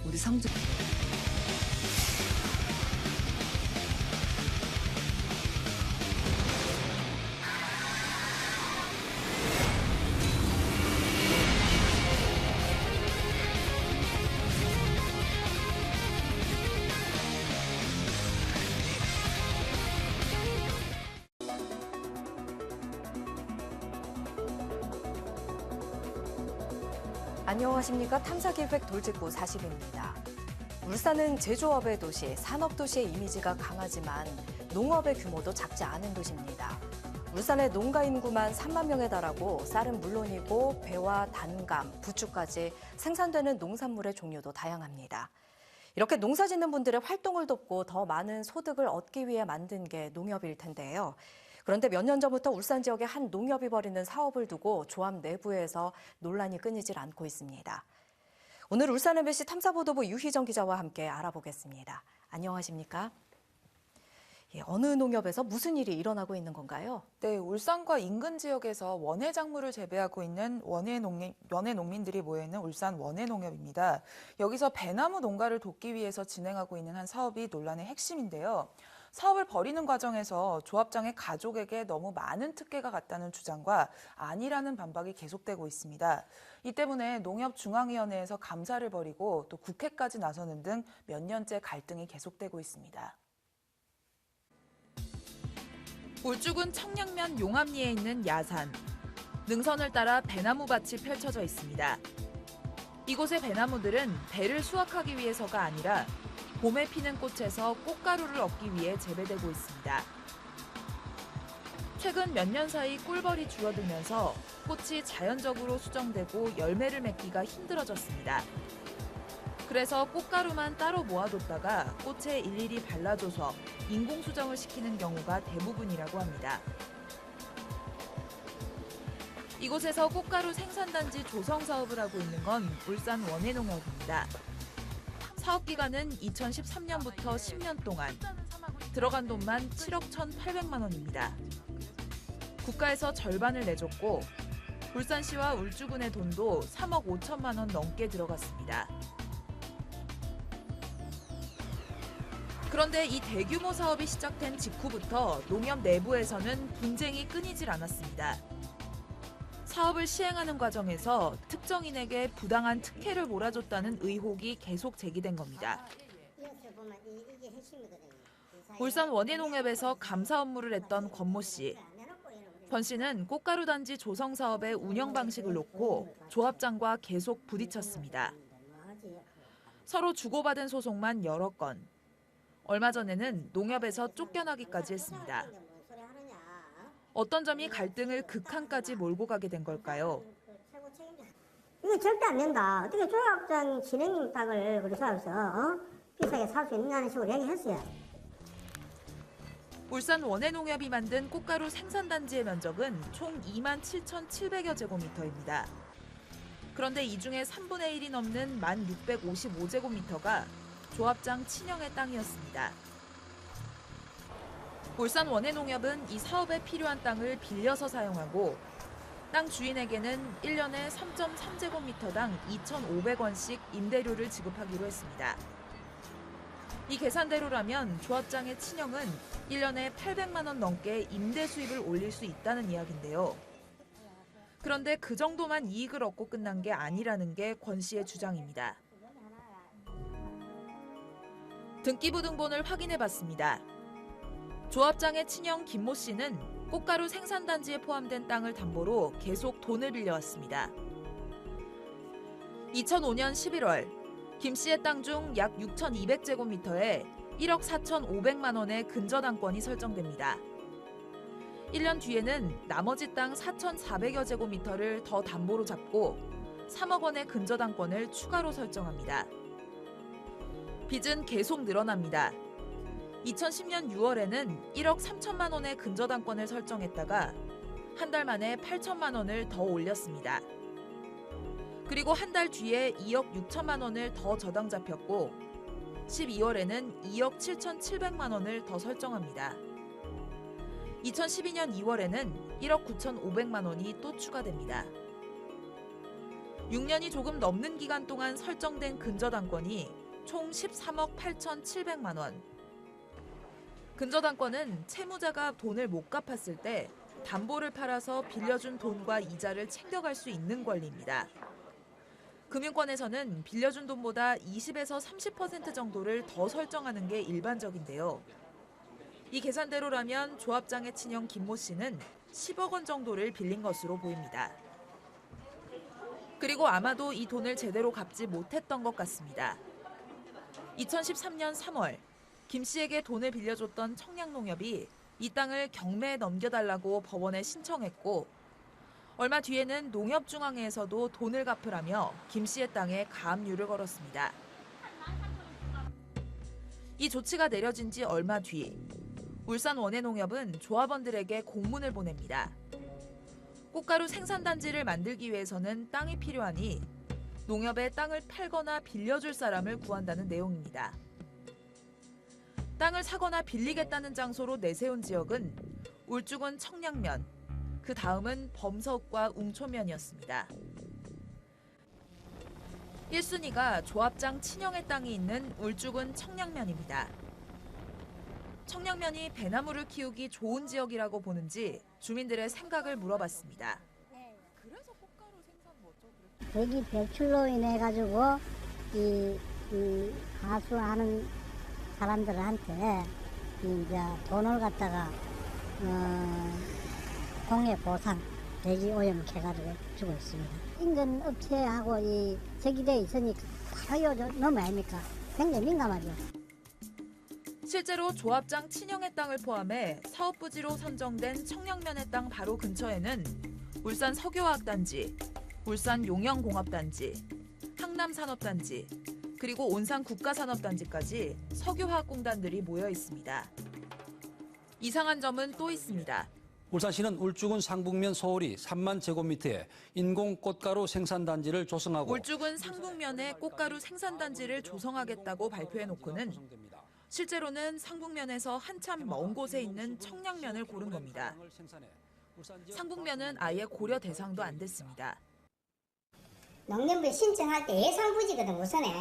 우리 상주 안녕하십니까. 탐사기획 돌직구 40입니다. 울산은 제조업의 도시, 산업도시의 이미지가 강하지만 농업의 규모도 작지 않은 도시입니다. 울산의 농가 인구만 3만 명에 달하고 쌀은 물론이고 배와 단감, 부추까지 생산되는 농산물의 종류도 다양합니다. 이렇게 농사 짓는 분들의 활동을 돕고 더 많은 소득을 얻기 위해 만든 게 농협일 텐데요. 그런데 몇 년 전부터 울산 지역의 한 농협이 벌이는 사업을 두고 조합 내부에서 논란이 끊이질 않고 있습니다. 오늘 울산 MBC 탐사보도부 유희정 기자와 함께 알아보겠습니다. 안녕하십니까? 어느 농협에서 무슨 일이 일어나고 있는 건가요? 네, 울산과 인근 지역에서 원예 작물을 재배하고 있는 원예 농민들이 모여있는 울산 원예농협입니다. 여기서 배나무 농가를 돕기 위해서 진행하고 있는 한 사업이 논란의 핵심인데요. 사업을 벌이는 과정에서 조합장의 가족에게 너무 많은 특혜가 갔다는 주장과 아니라는 반박이 계속되고 있습니다. 이 때문에 농협중앙위원회에서 감사를 벌이고 또 국회까지 나서는 등 몇 년째 갈등이 계속되고 있습니다. 울주군 청량면 용암리에 있는 야산. 능선을 따라 배나무 밭이 펼쳐져 있습니다. 이곳의 배나무들은 배를 수확하기 위해서가 아니라 봄에 피는 꽃에서 꽃가루를 얻기 위해 재배되고 있습니다. 최근 몇 년 사이 꿀벌이 줄어들면서 꽃이 자연적으로 수정되고 열매를 맺기가 힘들어졌습니다. 그래서 꽃가루만 따로 모아뒀다가 꽃에 일일이 발라줘서 인공수정을 시키는 경우가 대부분이라고 합니다. 이곳에서 꽃가루 생산단지 조성 사업을 하고 있는 건 울산 원예농협입니다. 사업 기간은 2013년부터 10년 동안, 들어간 돈만 7억 1,800만 원입니다. 국가에서 절반을 내줬고 울산시와 울주군의 돈도 3억 5천만 원 넘게 들어갔습니다. 그런데 이 대규모 사업이 시작된 직후부터 농협 내부에서는 분쟁이 끊이질 않았습니다. 사업을 시행하는 과정에서 특정인에게 부당한 특혜를 몰아줬다는 의혹이 계속 제기된 겁니다. 울산 원예농협에서 감사 업무를 했던 권모 씨. 권 씨는 꽃가루 단지 조성 사업의 운영 방식을 놓고 조합장과 계속 부딪혔습니다. 서로 주고받은 소송만 여러 건. 얼마 전에는 농협에서 쫓겨나기까지 했습니다. 어떤 점이 갈등을 극한까지 몰고 가게 된 걸까요? 이거 절대 안 된다. 어떻게 조합장 진행임 닭을 우리 조합에서 비싸게 살 수 있느냐는 식으로 얘기했어요. 울산 원예농협이 만든 꽃가루 생산단지의 면적은 총 27,700여 제곱미터입니다. 그런데 이 중에 3분의 1이 넘는 1,655제곱미터가 조합장 친형의 땅이었습니다. 울산 원예농협은 이 사업에 필요한 땅을 빌려서 사용하고 땅 주인에게는 1년에 3.3제곱미터당 2,500원씩 임대료를 지급하기로 했습니다. 이 계산대로라면 조합장의 친형은 1년에 800만 원 넘게 임대 수입을 올릴 수 있다는 이야기인데요. 그런데 그 정도만 이익을 얻고 끝난 게 아니라는 게 권 씨의 주장입니다. 등기부 등본을 확인해봤습니다. 조합장의 친형 김모 씨는 꽃가루 생산단지에 포함된 땅을 담보로 계속 돈을 빌려왔습니다. 2005년 11월 김 씨의 땅 중 약 6,200제곱미터에 1억 4,500만 원의 근저당권이 설정됩니다. 1년 뒤에는 나머지 땅 4,400여 제곱미터를 더 담보로 잡고 3억 원의 근저당권을 추가로 설정합니다. 빚은 계속 늘어납니다. 2010년 6월에는 1억 3천만 원의 근저당권을 설정했다가 한 달 만에 8천만 원을 더 올렸습니다. 그리고 한 달 뒤에 2억 6천만 원을 더 저당 잡혔고 12월에는 2억 7,700만 원을 더 설정합니다. 2012년 2월에는 1억 9,500만 원이 또 추가됩니다. 6년이 조금 넘는 기간 동안 설정된 근저당권이 총 13억 8,700만 원. 근저당권은 채무자가 돈을 못 갚았을 때 담보를 팔아서 빌려준 돈과 이자를 챙겨갈 수 있는 권리입니다. 금융권에서는 빌려준 돈보다 20에서 30% 정도를 더 설정하는 게 일반적인데요. 이 계산대로라면 조합장의 친형 김모 씨는 10억 원 정도를 빌린 것으로 보입니다. 그리고 아마도 이 돈을 제대로 갚지 못했던 것 같습니다. 2013년 3월, 김 씨에게 돈을 빌려줬던 청량농협이 이 땅을 경매에 넘겨달라고 법원에 신청했고, 얼마 뒤에는 농협중앙회에서도 돈을 갚으라며 김 씨의 땅에 가압류를 걸었습니다. 이 조치가 내려진 지 얼마 뒤, 울산 원해농협은 조합원들에게 공문을 보냅니다. 꽃가루 생산단지를 만들기 위해서는 땅이 필요하니 농협에 땅을 팔거나 빌려줄 사람을 구한다는 내용입니다. 땅을 사거나 빌리겠다는 장소로 내세운 지역은 울주군 청량면, 그 다음은 범석과 웅초면이었습니다. 1순위가 조합장 친형의 땅이 있는 울주군 청량면입니다. 청량면이 배나무를 키우기 좋은 지역이라고 보는지 주민들의 생각을 물어봤습니다. 그래서 꽃가루 생산 뭐죠? 여기 배출로 인해 가지고 이 가수하는 사람들한테 이제 돈을 갖다가 공해 보상 대기 오염 해가지고 주고 있습니다. 인근 업체하고 이 제기돼 있으니까 바로 넘어 아닙니까? 굉장히 민감하죠. 실제로 조합장 친형의 땅을 포함해 사업부지로 선정된 청량면의 땅 바로 근처에는 울산 석유화학단지, 울산 용영공업단지, 항남산업단지, 그리고 온산 국가산업단지까지 석유화학공단들이 모여 있습니다. 이상한 점은 또 있습니다. 울산시는 울주군 상북면 소홀이 3만 제곱미터의 인공 꽃가루 생산단지를 조성하고 울주군 상북면에 꽃가루 생산단지를 조성하겠다고 발표해놓고는 실제로는 상북면에서 한참 먼 곳에 있는 청량면을 고른 겁니다. 상북면은 아예 고려 대상도 안 됐습니다. 농림부에 신청할 때 예상부지거든 우선에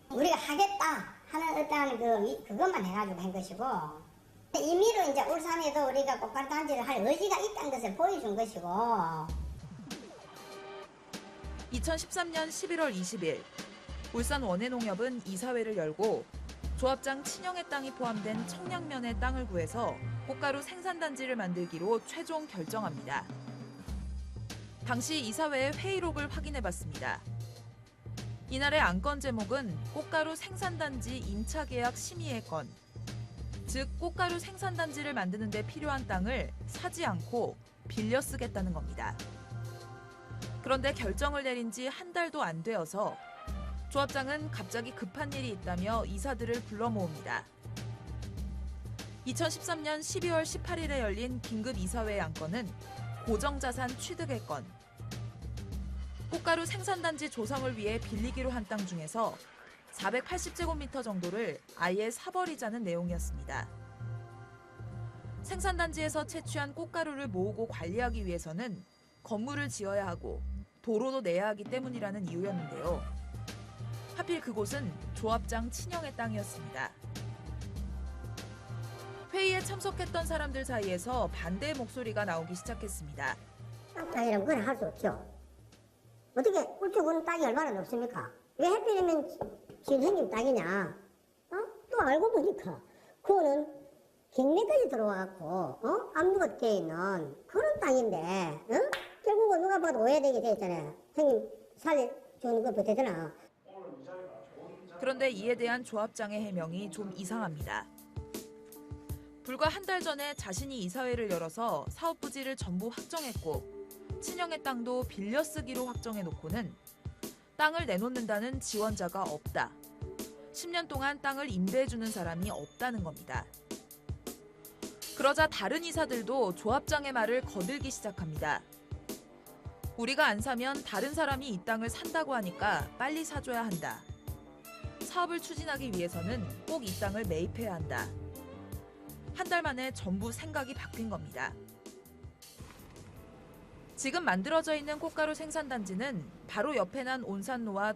우리가 하겠다 하는 어떤 그것만 해가지고 한 것이고 임의로 이제 울산에도 우리가 꽃가루 단지를 할 의지가 있다는 것을 보여준 것이고. 2013년 11월 20일 울산 원해농협은 이사회를 열고 조합장 친형의 땅이 포함된 청량면의 땅을 구해서 꽃가루 생산단지를 만들기로 최종 결정합니다. 당시 이사회의 회의록을 확인해봤습니다. 이날의 안건 제목은 꽃가루 생산단지 임차계약 심의의 건, 즉 꽃가루 생산단지를 만드는 데 필요한 땅을 사지 않고 빌려 쓰겠다는 겁니다. 그런데 결정을 내린 지 한 달도 안 되어서 조합장은 갑자기 급한 일이 있다며 이사들을 불러 모읍니다. 2013년 12월 18일에 열린 긴급 이사회의 안건은 고정자산 취득의 건. 꽃가루 생산단지 조성을 위해 빌리기로 한 땅 중에서 480제곱미터 정도를 아예 사버리자는 내용이었습니다. 생산단지에서 채취한 꽃가루를 모으고 관리하기 위해서는 건물을 지어야 하고 도로도 내야 하기 때문이라는 이유였는데요. 하필 그곳은 조합장 친형의 땅이었습니다. 회의에 참석했던 사람들 사이에서 반대의 목소리가 나오기 시작했습니다. 땅이라면 그건 할 수 없죠. 어떻게 울주군 땅이 얼마나 높습니까? 왜 하필이면 진형님 땅이냐? 또 알고 보니까 그거는 경매까지 들어와갖고 압류가 돼 있는 그런 땅인데 결국은 누가 봐도 오해되게 돼 있잖아요. 형님 살려주는 거 되잖아. 그런데 이에 대한 조합장의 해명이 좀 이상합니다. 불과 한 달 전에 자신이 이사회를 열어서 사업 부지를 전부 확정했고 친형의 땅도 빌려 쓰기로 확정해놓고는 땅을 내놓는다는 지원자가 없다. 10년 동안 땅을 임대해주는 사람이 없다는 겁니다. 그러자 다른 이사들도 조합장의 말을 거들기 시작합니다. 우리가 안 사면 다른 사람이 이 땅을 산다고 하니까 빨리 사줘야 한다. 사업을 추진하기 위해서는 꼭 이 땅을 매입해야 한다. 한 달 만에 전부 생각이 바뀐 겁니다. 지금 만들어져 있는 꽃가루 생산단지는 바로 옆에 난 온산로와